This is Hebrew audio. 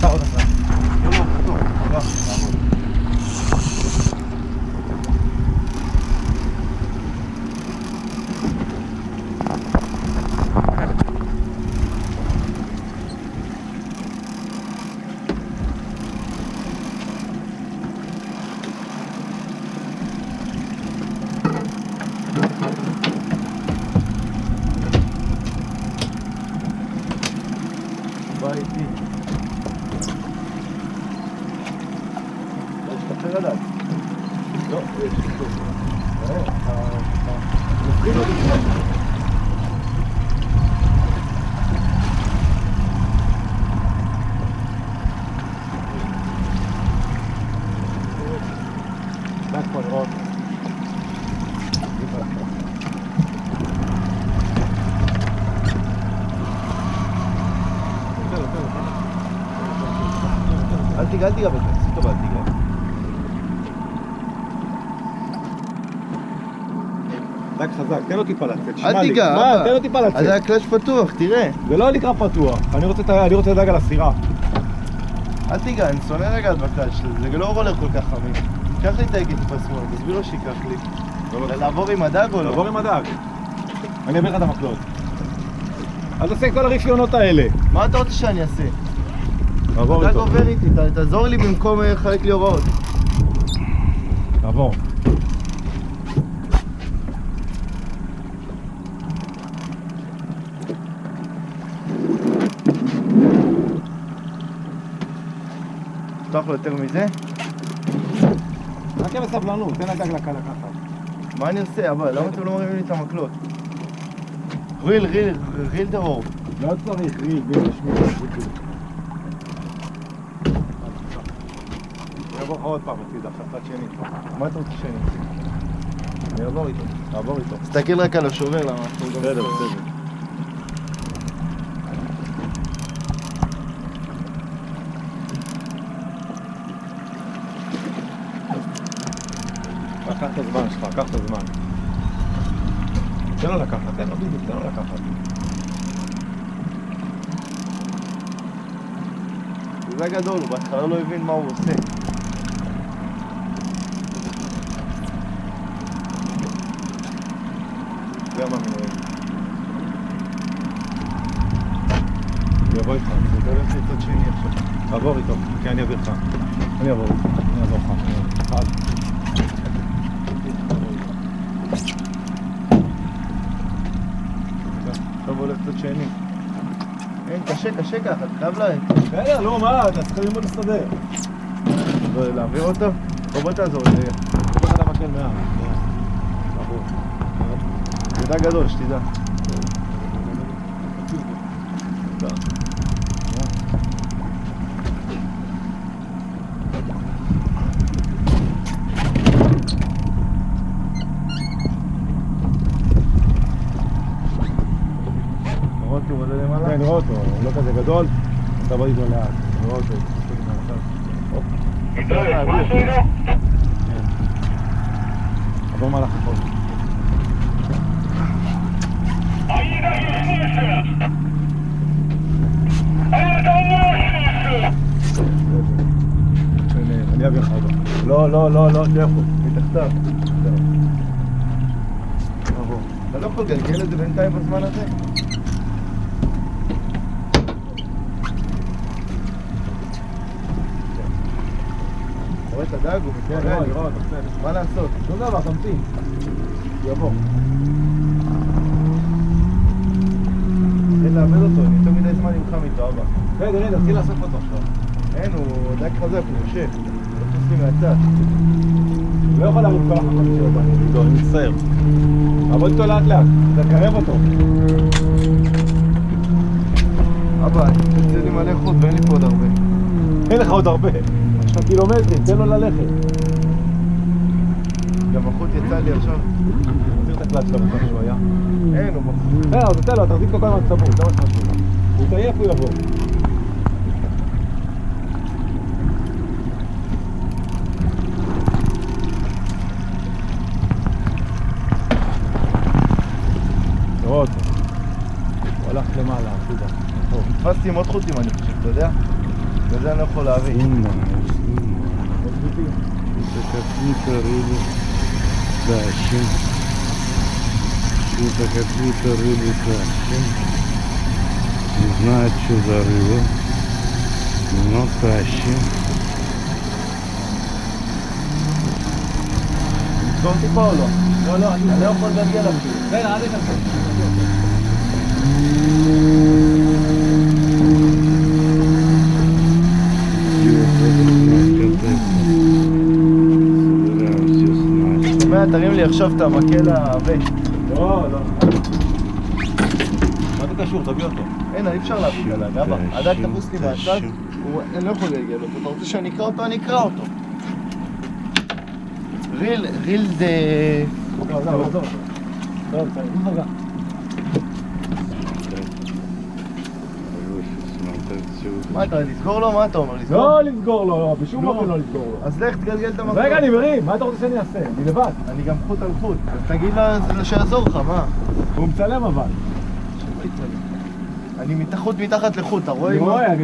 עשה עוד עשה. לא, טוב, תודה. בא איתי. להשתחרר עליו. לא, יש לי טוב. מפחיד אותי. רק פה לראות. אל תיגע, אל תיגע בזה, עשית טוב, אל תיגע. רק חזק, תן לו טיפה לצאת. אל תיגע, מה? תן לו טיפה לצאת. אז זה הקלאץ' פתוח, תראה. זה לא נקרא פתוח, אני רוצה לדאג על הסירה. אל תיגע, אני שונא רגע בקלאץ', זה לא רולר כל כך חמים. קח לי את ההגה טיפה שמאל, תסביר לו שיקח לי. לעבור עם הדג או לא? לעבור עם הדג. אני אביא לך את המקלות. אל תעשה כל הרפיונות האלה. מה אתה רוצה שאני אעשה? תעבור הדג איתו. עובר איתי, תעזור לי במקום לחלק לי הוראות. תעבור. לפתוח לו יותר מזה? חכה בסבלנות, תן הדג לקחת. מה אני עושה? אבל למה אתם לא מרימים לי את המקלות? ריל טרור. לא צריך, ריל, תשמעו. אני אעבור לך עוד פעם הצידה, עכשיו צד שני. מה אתה רוצה שאני אעשה? אני אעבור איתו, תעבור איתו. תסתכל רק על השובר, למה אנחנו גם... בסדר. קח את הזמן שלך, קח את הזמן. תן לו לקחת, תן לו לקחת. זה גדול, הוא בהתחלה לא הבין מה הוא עושה. זה מה אני אוהב. אני אבוא איתך, אני אתה הולך לצד שני עכשיו. תעבור איתו, כי אני אעביר לך. אני אעבור איתו, אני אעזור לך. עכשיו הוא הולך לצד שני. אין, קשה ככה, אתה חייב להם. בסדר, לא, מה? אתה צריך ללמוד לסתדר. להעביר אותו? בוא תעזור לי. תבוא לך את המקל מעל. תעבור. זה דג גדול, שתדע. לראות שהוא עולה למעלה? כן, נראה אותו, הוא לא כזה גדול, אתה בוא איתו לאט, נראה אותו. עבור מהלך החול. אני אביא לך אותו. לא, תלכו, מתחתיו. אתה לא יכול לגלגל את זה בינתיים בזמן הזה? רואה את הדג? הוא מתקרב. לראות, מה לעשות? שום דבר, תמתין. יבוא. אין לאבד אותו, אני יותר מדי זמן נלחם איתו, אבא. רגע, תתחיל לאסוף אותו עכשיו. אין, הוא דג חזק, הוא יושב. לא תופסים מהצד. לא יכול להרים כל החכות שלו בנהיגו, אני מצטער. עבוד איתו לאט לאט, תקרב אותו. אבא, תצא לי מלא חוט ואין לי פה עוד הרבה. אין לך עוד הרבה. יש לך קילומטרים, תן לו ללכת. גם החוט יצא לי עכשיו. תחזיר את הקלט שלו בכל שהוא היה. אין, הוא בחוט. אז תתן לו, תחזיק אותו כל הזמן צמוד, זה מה שחשוב. הוא יתעייף, הוא יבוא. תראו אותו. הוא הלך למעלה, אפילו. תפסתי עם עוד חוטים, אני חושב, אתה יודע? וזה אני לא יכול להבין. Это какую-то рыбу тащим. Это какую-то рыбу тащим. Не знаю, что за рыба, но тащим. לסגור טיפה או לא? לא, אני לא יכול לגלגל אפילו. רגע, אל תגלגל. שומע, תרים לי עכשיו את המקל העבה. לא. מה זה קשור? תביא אותו. אין, אי אפשר להביא את הדג, אבא. הדג תפוס לי מהצד, אני לא יכול לגלגל אותו. אתה רוצה שאני אקרא אותו? אני אקרא אותו. ריל דה... טוב, נרגע. מה אתה, לסגור לו? מה אתה אומר? לסגור? לא לסגור לו, לא, בשום אופן לא לסגור לו. אז לך תגלגל את המקום. רגע, אני מרים, מה אתה רוצה שאני אעשה? אני לבד. אני גם חוט על חוט. אז תגיד לו שיעזור לך, מה? הוא מצלם אבל. אני חוט מתחת לחוט, אתה רואה? אני רואה.